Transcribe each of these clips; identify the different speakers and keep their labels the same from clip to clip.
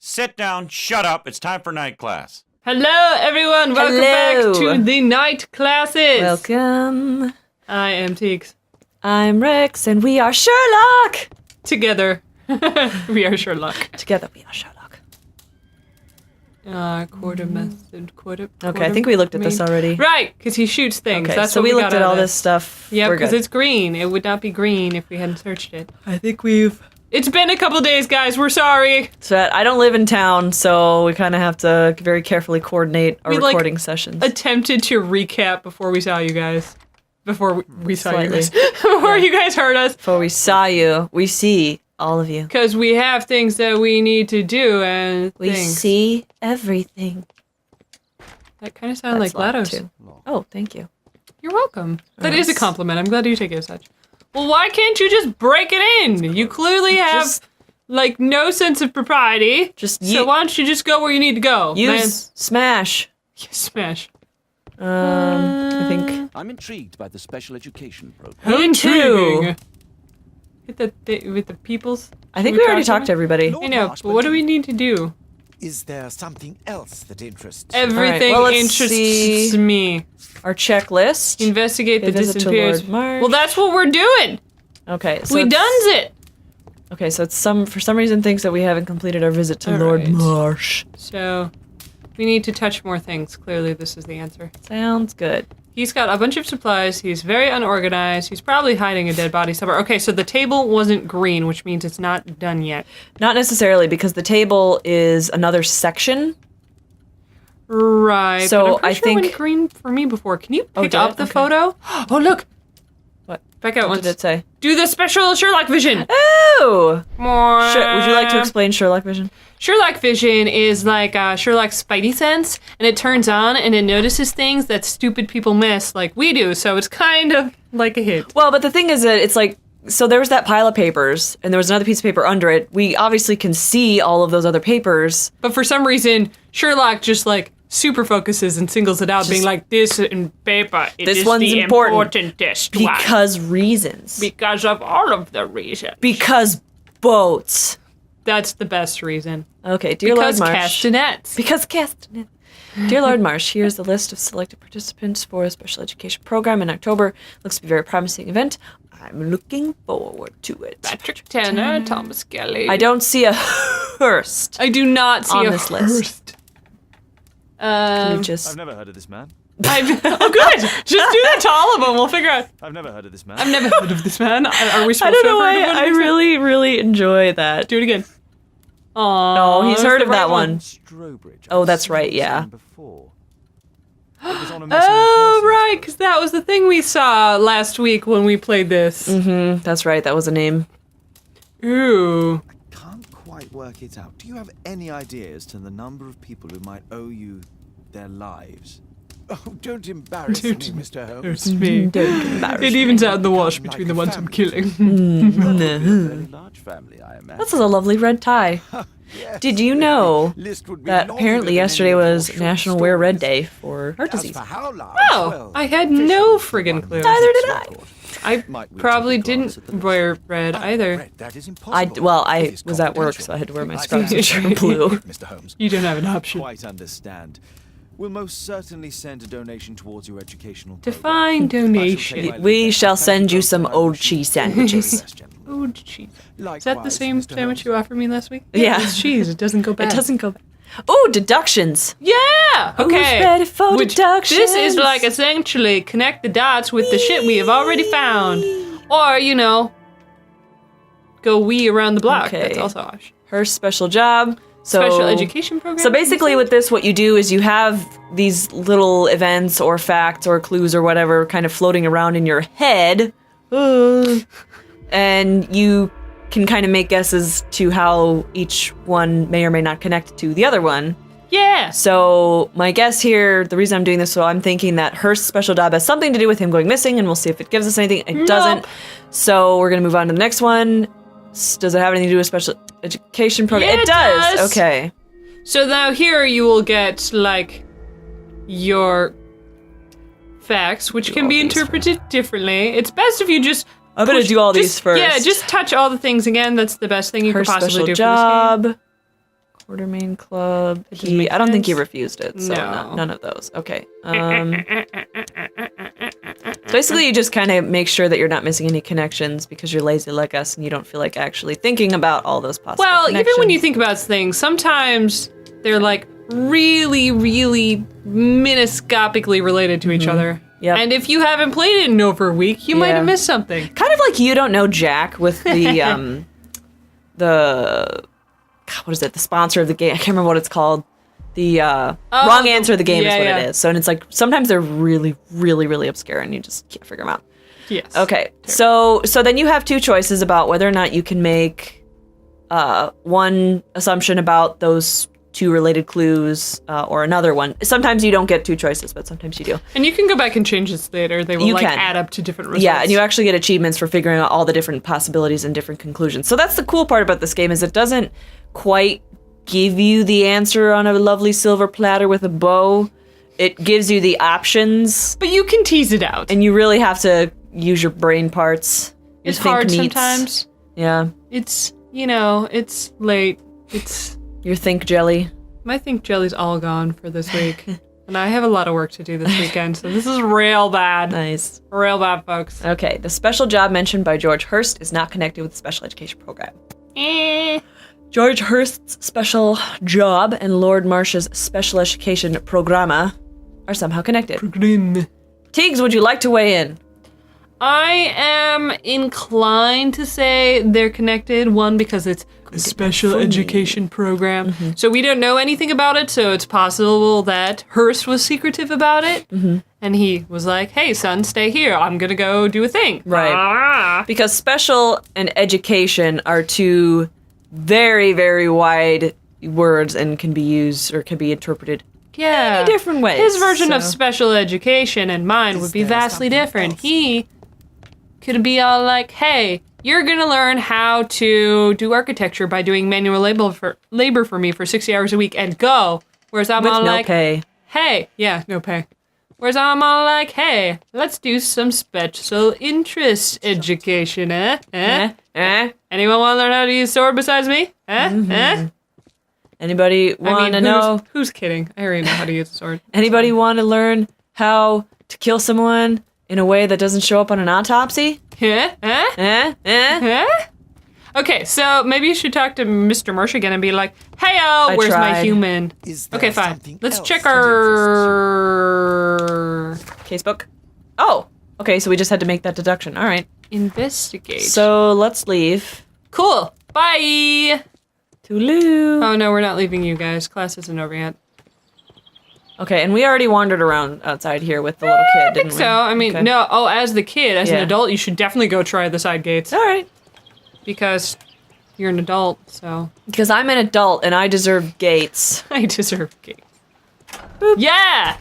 Speaker 1: Sit down, shut up, it's time for night class.
Speaker 2: Hello, everyone. Welcome back to the night classes.
Speaker 3: Welcome.
Speaker 2: I am Teeks.
Speaker 3: I'm Rex, and we are Sherlock.
Speaker 2: Together, we are Sherlock.
Speaker 3: Together, we are Sherlock.
Speaker 2: Quarter method, quarter.
Speaker 3: Okay, I think we looked at this already.
Speaker 2: Right, because he shoots things.
Speaker 3: Okay,
Speaker 2: That's
Speaker 3: so
Speaker 2: what
Speaker 3: we
Speaker 2: got
Speaker 3: looked at
Speaker 2: out
Speaker 3: all
Speaker 2: of
Speaker 3: this stuff.
Speaker 2: Yeah,
Speaker 3: We're
Speaker 2: because
Speaker 3: good.
Speaker 2: it's green. It would not be green if we hadn't searched it.
Speaker 3: I think we've.
Speaker 2: It's been a couple days, guys. We're sorry.
Speaker 3: So I don't live in town, so we kind of have to very carefully coordinate our recording sessions.
Speaker 2: Attempted to recap before we saw you guys. Before we saw
Speaker 3: Slightly.
Speaker 2: you guys. Before you guys heard us.
Speaker 3: Before we saw you, we see all of you.
Speaker 2: Because we have things that we need to do and
Speaker 3: We
Speaker 2: things.
Speaker 3: see everything.
Speaker 2: That kind of sounded like
Speaker 3: loud,
Speaker 2: GLaDOS.
Speaker 3: too. Oh, thank you.
Speaker 2: You're welcome. That is a
Speaker 3: Yes.
Speaker 2: compliment. I'm glad you take it as such. Well, why can't you just break it in? You clearly have,
Speaker 3: Just-
Speaker 2: no sense of propriety.
Speaker 3: Just
Speaker 2: So why don't you just go where you need to go?
Speaker 3: use smash.
Speaker 2: Man. Smash.
Speaker 3: I think.
Speaker 1: I'm intrigued by the special education program.
Speaker 3: Me
Speaker 2: Intriguing. Hit with the peoples.
Speaker 3: I think
Speaker 2: Should
Speaker 3: we already
Speaker 2: talk
Speaker 3: talked to everybody.
Speaker 2: I know, but what do we need to do?
Speaker 4: Is there something else that interests
Speaker 2: Everything
Speaker 3: well, let's
Speaker 2: interests
Speaker 3: see.
Speaker 2: me.
Speaker 3: Our checklist.
Speaker 2: Investigate the
Speaker 3: A visit to
Speaker 2: disappears.
Speaker 3: Lord Marsh.
Speaker 2: Well, that's what we're doing.
Speaker 3: Okay, so
Speaker 2: We
Speaker 3: it's-
Speaker 2: done's it.
Speaker 3: Okay, so it's for some reason thinks that we haven't completed our visit to
Speaker 2: All
Speaker 3: Lord
Speaker 2: right.
Speaker 3: Marsh.
Speaker 2: So, we need to touch more things. Clearly, this is the answer.
Speaker 3: Sounds good.
Speaker 2: He's got a bunch of supplies. He's very unorganized. He's probably hiding a dead body somewhere. Okay, so the table wasn't green, which means it's not done yet.
Speaker 3: Not necessarily, because the table is another section.
Speaker 2: Right.
Speaker 3: So
Speaker 2: but I'm pretty
Speaker 3: I
Speaker 2: sure it went
Speaker 3: think-
Speaker 2: green for me before. Can you
Speaker 3: Oh,
Speaker 2: pick
Speaker 3: did
Speaker 2: up
Speaker 3: it?
Speaker 2: the
Speaker 3: Okay.
Speaker 2: photo? Oh, look.
Speaker 3: What?
Speaker 2: Back out
Speaker 3: What
Speaker 2: once.
Speaker 3: did it say?
Speaker 2: Do the special Sherlock vision.
Speaker 3: Oh!
Speaker 2: More.
Speaker 3: Would you like to explain Sherlock Vision?
Speaker 2: Sherlock vision is like Sherlock's spidey sense, and it turns on and it notices things that stupid people miss, like we do. So it's kind of like a hit.
Speaker 3: Well, but the thing is that it's like, so there was that pile of papers, and there was another piece of paper under it. We obviously can see all of those other papers.
Speaker 2: But for some reason, Sherlock just super focuses and singles it out, being like, "This in paper, it
Speaker 3: This
Speaker 2: is
Speaker 3: one's
Speaker 2: the
Speaker 3: important
Speaker 2: importantest one."
Speaker 3: Because reasons.
Speaker 2: Because of all of the reasons.
Speaker 3: Because boats.
Speaker 2: That's the best reason.
Speaker 3: Okay, dear
Speaker 2: Because
Speaker 3: Lord Marsh.
Speaker 2: castanets.
Speaker 3: Because castanet. Dear Lord Marsh, here's the list of selected participants for a special education program in October. Looks to be a very promising event. I'm looking forward to it.
Speaker 2: Patrick Tanner, Thomas Kelly.
Speaker 3: I don't see a Hurst.
Speaker 2: I do not see
Speaker 3: on
Speaker 2: a
Speaker 3: this list.
Speaker 2: Hearst.
Speaker 3: You just
Speaker 1: never heard of this man.
Speaker 2: Oh, good. Just do that to all of them. We'll figure out.
Speaker 1: I've never heard of this man.
Speaker 2: I've never heard of this man. Are we supposed
Speaker 3: I don't
Speaker 2: to
Speaker 3: know
Speaker 2: have
Speaker 3: why
Speaker 2: heard of
Speaker 3: I
Speaker 2: one?
Speaker 3: really, really enjoy that.
Speaker 2: Do it again. Aww.
Speaker 3: No, he's heard of that one.
Speaker 4: Strobridge?
Speaker 3: Oh,
Speaker 4: I've
Speaker 3: that's
Speaker 4: seen
Speaker 3: right,
Speaker 4: his
Speaker 3: yeah.
Speaker 4: name Before. It was on a missing
Speaker 2: Oh,
Speaker 4: persons
Speaker 2: right,
Speaker 4: list.
Speaker 2: because that was the thing we saw last week when we played this.
Speaker 3: That's right, that was a name.
Speaker 2: Ooh.
Speaker 4: Can't quite work it out. Do you have any idea as to the number of people who might owe you their lives? Oh, don't embarrass me, Mr. Holmes.
Speaker 2: It's me.
Speaker 3: Don't embarrass
Speaker 2: It
Speaker 3: me.
Speaker 2: evens out in the wash
Speaker 4: Like
Speaker 2: between
Speaker 4: a
Speaker 2: the ones I'm
Speaker 4: family.
Speaker 2: killing.
Speaker 1: Very large family, I imagine.
Speaker 3: This is a lovely red tie.
Speaker 4: Yes,
Speaker 3: Did you know
Speaker 4: list would be
Speaker 3: that
Speaker 4: longer
Speaker 3: apparently
Speaker 4: than
Speaker 3: yesterday
Speaker 4: any of your
Speaker 3: was
Speaker 4: short
Speaker 3: National Wear Red
Speaker 4: stories.
Speaker 3: Day for heart
Speaker 4: As
Speaker 3: disease?
Speaker 4: for how large,
Speaker 2: Oh,
Speaker 4: well,
Speaker 2: I had
Speaker 4: officially
Speaker 2: no
Speaker 4: it's the
Speaker 2: friggin'
Speaker 4: one
Speaker 2: clue.
Speaker 3: Neither
Speaker 4: that's
Speaker 3: did I.
Speaker 4: record.
Speaker 2: I
Speaker 4: Might we
Speaker 2: probably
Speaker 4: take a glance
Speaker 2: didn't
Speaker 4: at the
Speaker 2: wear red either.
Speaker 4: Red, that is impossible.
Speaker 3: I
Speaker 4: It is
Speaker 3: was at work,
Speaker 4: confidential.
Speaker 3: so I had to wear my
Speaker 4: I
Speaker 3: scrubs
Speaker 4: see.
Speaker 3: which are blue.
Speaker 4: Mr. Holmes.
Speaker 2: You don't have an option.
Speaker 4: Quite understand. We'll most certainly send a donation towards your educational
Speaker 2: Define donation.
Speaker 3: We shall send you some old cheese sandwiches.
Speaker 2: Oh, cheese. Is that the same sandwich you offered me last week?
Speaker 3: Yeah.
Speaker 2: It's cheese. It doesn't go bad.
Speaker 3: It doesn't go bad. Oh, deductions.
Speaker 2: Yeah. Okay.
Speaker 3: ready for
Speaker 2: Which
Speaker 3: deductions?
Speaker 2: This is like essentially connect the dots with the shit we have already found, or go wee around the block.
Speaker 3: Okay.
Speaker 2: That's also Osh.
Speaker 3: Her special job. So,
Speaker 2: Special education program.
Speaker 3: So basically with this, what you do is you have these little events or facts or clues or whatever kind of floating around in your head. And you can kind of make guesses to how each one may or may not connect to the other one.
Speaker 2: Yeah.
Speaker 3: So my guess here, the reason I'm doing this, so I'm thinking that her special job has something to do with him going missing, and we'll see if it gives us anything. It doesn't. So we're going to move on to the next one. Does it have anything to do with special education program?
Speaker 2: Yeah,
Speaker 3: it
Speaker 2: it
Speaker 3: does.
Speaker 2: does.
Speaker 3: Okay.
Speaker 2: So now here you will get your facts, which can be interpreted differently. It's best if you just.
Speaker 3: I'm going to do all these first.
Speaker 2: Yeah, just touch all the things again. That's the best thing you
Speaker 3: her
Speaker 2: could possibly
Speaker 3: special
Speaker 2: do
Speaker 3: job.
Speaker 2: for this game.
Speaker 3: Quartermain Club.
Speaker 2: doesn't make
Speaker 3: I don't think he
Speaker 2: sense.
Speaker 3: refused it, so
Speaker 2: No.
Speaker 3: none of those. Okay. So basically, you just kind of make sure that you're not missing any connections because you're lazy like us and you don't feel like actually thinking about all those possible
Speaker 2: Well, even when you
Speaker 3: connections.
Speaker 2: think about things, sometimes they're like really, really minuscopically related to each other.
Speaker 3: Yep.
Speaker 2: And if you haven't played it in over a week, you might
Speaker 3: Yeah.
Speaker 2: have missed something.
Speaker 3: Kind of like you don't know Jack with the God, what is it? The sponsor of the game. I can't remember what it's called. The wrong answer of the game is
Speaker 2: yeah,
Speaker 3: what
Speaker 2: yeah.
Speaker 3: it is. So and it's like sometimes they're really, really, really obscure and you just can't figure them out.
Speaker 2: Yes.
Speaker 3: Okay, so then you have two choices about whether or not you can make one assumption about those two related clues or another one. Sometimes you don't get two choices, but sometimes you do.
Speaker 2: And you can go back and change this later. They will
Speaker 3: You
Speaker 2: like
Speaker 3: can.
Speaker 2: add up to different results.
Speaker 3: Yeah, and you actually get achievements for figuring out all the different possibilities and different conclusions. So that's the cool part about this game is it doesn't quite give you the answer on a lovely silver platter with a bow. It gives you the options,
Speaker 2: But you can tease it out.
Speaker 3: and you really have to use your brain parts. Your
Speaker 2: It's
Speaker 3: think
Speaker 2: hard
Speaker 3: meats.
Speaker 2: sometimes.
Speaker 3: Yeah,
Speaker 2: It's, it's late. It's
Speaker 3: your think jelly.
Speaker 2: my think jelly's all gone for this week. And I have a lot of work to do this weekend, so this is real bad.
Speaker 3: Nice.
Speaker 2: Real bad, folks.
Speaker 3: Okay, the special job mentioned by George Hurst is not connected with the special education program. George Hurst's special job and Lord Marsh's special education programma are somehow connected. Tiggs, would you like to weigh in?
Speaker 2: I am inclined to say they're connected. One, because it's a special education program. So we don't know anything about it, so it's possible that Hearst was secretive about it. And he was like, hey, son, stay here. I'm going to go do a thing.
Speaker 3: Right.
Speaker 2: Ah.
Speaker 3: Because special and education are two very, very wide words and can be used or can be interpreted
Speaker 2: Yeah.
Speaker 3: in different ways.
Speaker 2: His version of
Speaker 3: so-
Speaker 2: special education and mine would be
Speaker 4: there
Speaker 2: vastly
Speaker 4: something
Speaker 2: different.
Speaker 4: else?
Speaker 2: He could be all like, hey, you're going to learn how to do architecture by doing manual labor for me for 60 hours a week and go. Whereas I'm
Speaker 3: with
Speaker 2: all
Speaker 3: no
Speaker 2: like,
Speaker 3: pay.
Speaker 2: hey, yeah, no pay. Whereas I'm all like, hey, let's do some special interest education, eh? Anyone want to learn how to use sword besides me?
Speaker 3: Anybody want to know?
Speaker 2: Who's kidding? I already know how to use a sword.
Speaker 3: Anybody want to learn how to kill someone in a way that doesn't show up on an autopsy?
Speaker 2: Okay, so maybe you should talk to Mr. Marsh again and be like, hey-o, where's my
Speaker 3: tried.
Speaker 2: human?
Speaker 4: Is there
Speaker 2: Okay, fine.
Speaker 4: something
Speaker 2: Let's
Speaker 4: else
Speaker 2: check
Speaker 4: that
Speaker 2: our
Speaker 3: Casebook. Oh, okay. So we just had to make that deduction. All right.
Speaker 2: investigate.
Speaker 3: So let's leave.
Speaker 2: Cool. Bye.
Speaker 3: Toodaloo.
Speaker 2: Oh no, we're not leaving you guys. Class isn't over yet.
Speaker 3: Okay, and we already wandered around outside here with the little kid,
Speaker 2: I
Speaker 3: didn't
Speaker 2: think
Speaker 3: we?
Speaker 2: so. I mean,
Speaker 3: Okay.
Speaker 2: no. Oh, as the kid, as an
Speaker 3: Yeah.
Speaker 2: adult, you should definitely go try the side gates
Speaker 3: All right.
Speaker 2: because you're an adult. So
Speaker 3: Because I'm an adult and I deserve gates.
Speaker 2: I deserve gates. Yeah.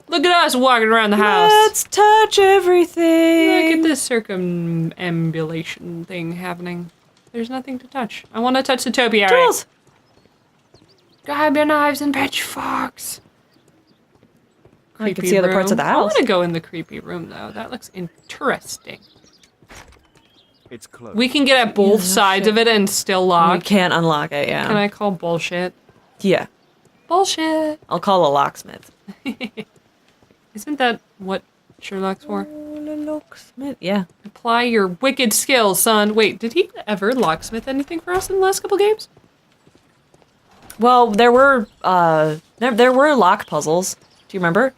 Speaker 2: Look at us walking around the house.
Speaker 3: Let's touch everything.
Speaker 2: Look at this circumambulation thing happening. There's nothing to touch. I want to touch the topiary.
Speaker 3: Jules.
Speaker 2: Grab your knives and pitchforks.
Speaker 3: I can see other parts of the
Speaker 2: I
Speaker 3: house.
Speaker 2: want to go in the creepy room though. That looks interesting.
Speaker 4: It's closed.
Speaker 2: We can get at both sides of it and still
Speaker 3: We
Speaker 2: lock.
Speaker 3: can't unlock it, yeah.
Speaker 2: Can I call bullshit?
Speaker 3: Yeah.
Speaker 2: Bullshit.
Speaker 3: I'll call a locksmith.
Speaker 2: Isn't that what Sherlock's for?
Speaker 3: Locksmith, yeah.
Speaker 2: Apply your wicked skills, son. Wait, did he ever locksmith anything for us in the last couple games?
Speaker 3: Well, there were lock puzzles. Do you remember?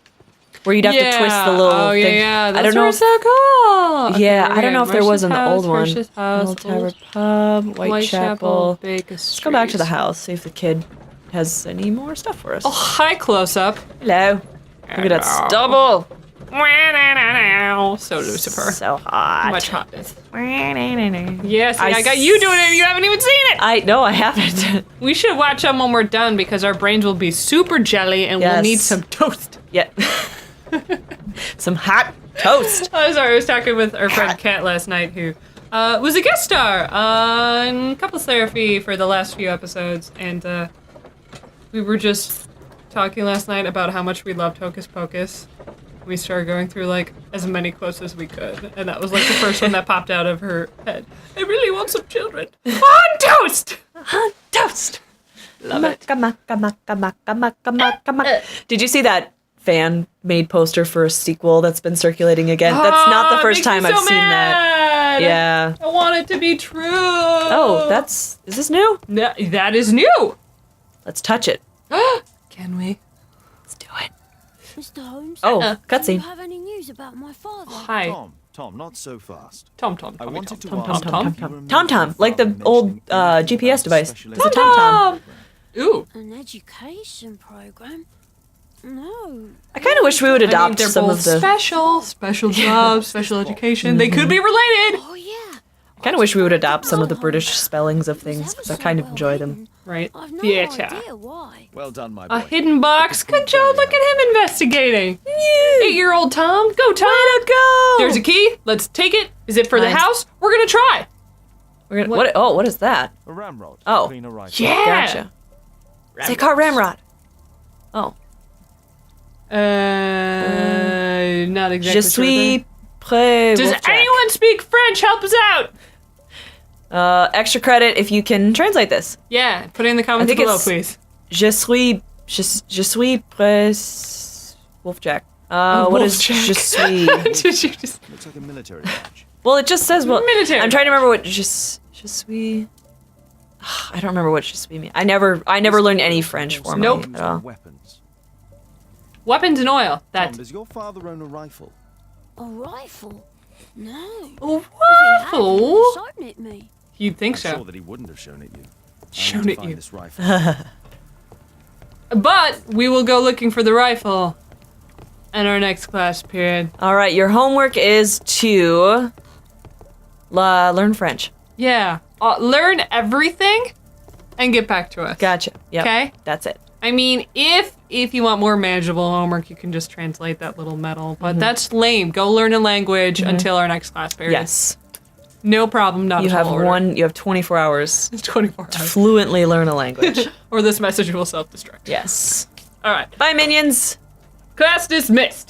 Speaker 3: Where you'd have to twist the little
Speaker 2: oh,
Speaker 3: thing.
Speaker 2: yeah.
Speaker 3: I don't know.
Speaker 2: Those were so cool. Okay,
Speaker 3: Yeah,
Speaker 2: we're
Speaker 3: I don't know if
Speaker 2: good.
Speaker 3: there was in the
Speaker 2: Marsh's
Speaker 3: old one.
Speaker 2: Marsh's house,
Speaker 3: Old Tower Pub, Whitechapel.
Speaker 2: Baker
Speaker 3: Let's go back to the
Speaker 2: Street.
Speaker 3: house, see if the kid has any more stuff for us.
Speaker 2: Oh, hi, close up.
Speaker 3: Hello. Look at that stubble.
Speaker 2: So Lucifer.
Speaker 3: So hot.
Speaker 2: Much hotness.
Speaker 3: I
Speaker 2: Yes, I got you doing it and you haven't even seen it.
Speaker 3: No, I haven't.
Speaker 2: We should watch them when we're done because our brains will be super jelly and we'll
Speaker 3: Yes.
Speaker 2: need some toast.
Speaker 3: Yeah. Some hot toast.
Speaker 2: Oh, sorry, I was talking with our friend Kat last night who was a guest star on Couples Therapy for the last few episodes, and we were just talking last night about how much we loved Hocus Pocus. We started going through like as many quotes as we could, and that was like the first one that popped out of her head. I really want some children. On toast!
Speaker 3: Hot toast.
Speaker 2: Love it.
Speaker 3: Did you see that fan-made poster for a sequel that's been circulating again? That's not the first time I've seen that. Yeah.
Speaker 2: I want it to be true.
Speaker 3: Oh, is this new?
Speaker 2: That is new.
Speaker 3: Let's touch it.
Speaker 2: Can we?
Speaker 3: Let's do it.
Speaker 5: Mr. Holmes.
Speaker 3: Oh,
Speaker 5: Do you
Speaker 3: cutscene.
Speaker 5: have any news about my father?
Speaker 2: Hi.
Speaker 4: Tom, not so fast.
Speaker 2: Tom.
Speaker 4: I wanted to
Speaker 2: Tom.
Speaker 4: ask
Speaker 2: Tom.
Speaker 4: if you remember
Speaker 3: Tom,
Speaker 4: your
Speaker 3: like the
Speaker 4: father
Speaker 3: old
Speaker 4: mentioning anything
Speaker 3: GPS
Speaker 4: about
Speaker 3: device.
Speaker 4: special
Speaker 3: It's a
Speaker 4: education
Speaker 3: Tom.
Speaker 4: program.
Speaker 2: Ooh.
Speaker 5: An education program? No.
Speaker 3: I kind of wish we would adopt
Speaker 2: they're
Speaker 3: some
Speaker 2: both
Speaker 3: of the.
Speaker 2: special jobs, special education. They could be related.
Speaker 5: Oh, yeah.
Speaker 3: I kind of wish we would adopt some of the British spellings of things because I kind of enjoy them.
Speaker 2: Right.
Speaker 5: I've no
Speaker 2: Theater.
Speaker 5: idea why.
Speaker 4: Well done, my boy.
Speaker 2: A hidden box. Good job. Look at him investigating. 8-year-old Tom. Go, Tom.
Speaker 3: Way to go!
Speaker 2: There's a key. Let's take it. Is it for the
Speaker 3: Nice.
Speaker 2: house? We're gonna try.
Speaker 3: We're gonna, what? Oh, what is that?
Speaker 4: A ramrod.
Speaker 3: Oh.
Speaker 4: Clean a rifle.
Speaker 2: Yeah.
Speaker 3: Gotcha. Say car ramrod. Oh.
Speaker 2: Not exactly.
Speaker 3: Je
Speaker 2: sure
Speaker 3: suis
Speaker 2: there.
Speaker 3: prêt.
Speaker 2: Does
Speaker 3: Wolfjack.
Speaker 2: anyone speak French? Help us out.
Speaker 3: Extra credit if you can translate this.
Speaker 2: Yeah. Put it in the comments
Speaker 3: think
Speaker 2: below,
Speaker 3: it's-
Speaker 2: please.
Speaker 3: Je suis prêt. Wolfjack. What is
Speaker 2: Wolfjack.
Speaker 3: je suis?
Speaker 2: Did you just?
Speaker 4: Looks like a military badge.
Speaker 3: Well, it just says well.
Speaker 2: Military.
Speaker 3: I'm trying to remember what je suis. I don't remember what je suis means. I never learned any French formally
Speaker 2: Nope.
Speaker 3: at all.
Speaker 4: Weapons.
Speaker 2: Weapons and oil.
Speaker 4: Tom,
Speaker 2: That's
Speaker 4: does your father own a rifle?
Speaker 5: A rifle? No.
Speaker 2: a
Speaker 5: If he had,
Speaker 2: rifle.
Speaker 5: he'd have shown it me.
Speaker 2: You'd think
Speaker 4: I'm
Speaker 2: so.
Speaker 4: sure that he wouldn't have shown it you.
Speaker 2: Shown
Speaker 4: I need
Speaker 2: it
Speaker 4: to find
Speaker 2: you.
Speaker 4: This rifle.
Speaker 2: But we will go looking for the rifle in our next class period.
Speaker 3: All right, your homework is to learn French.
Speaker 2: Yeah. Learn everything and get back to us.
Speaker 3: Gotcha. Yep.
Speaker 2: Okay.
Speaker 3: That's it.
Speaker 2: I mean, if you want more manageable homework, you can just translate that little medal. But that's lame. Go learn a language until our next class period.
Speaker 3: Yes.
Speaker 2: No problem. Not
Speaker 3: You
Speaker 2: a
Speaker 3: have
Speaker 2: tall order.
Speaker 3: you have 24 hours
Speaker 2: It's 24
Speaker 3: to
Speaker 2: hours.
Speaker 3: fluently learn a language.
Speaker 2: Or this message will self-destruct.
Speaker 3: Yes.
Speaker 2: All right.
Speaker 3: Bye, minions.
Speaker 2: Class dismissed.